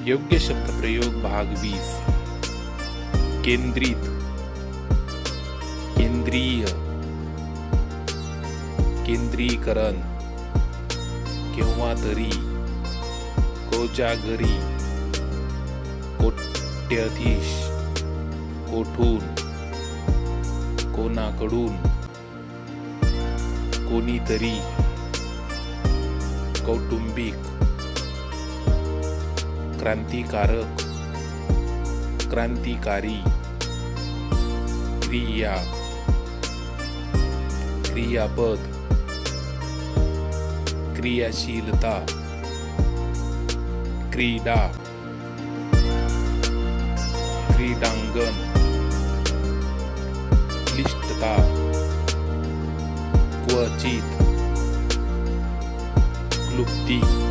योग्य शब्दप्रयोग भाग 20. केंद्रित, केंद्रीय, केंद्रीकरण, केव्हा तरी, कोजागरी, कोट्यधीश, कोठून, कोणाकडून, कोणीतरी, कौटुंबिक, क्रांतिकारक, क्रांतिकारी, क्रिया, क्रियापद, क्रियाशीलता, क्रीडा, क्रीडांगण, क्लिष्टता, क्वचित, क्लुप्ती.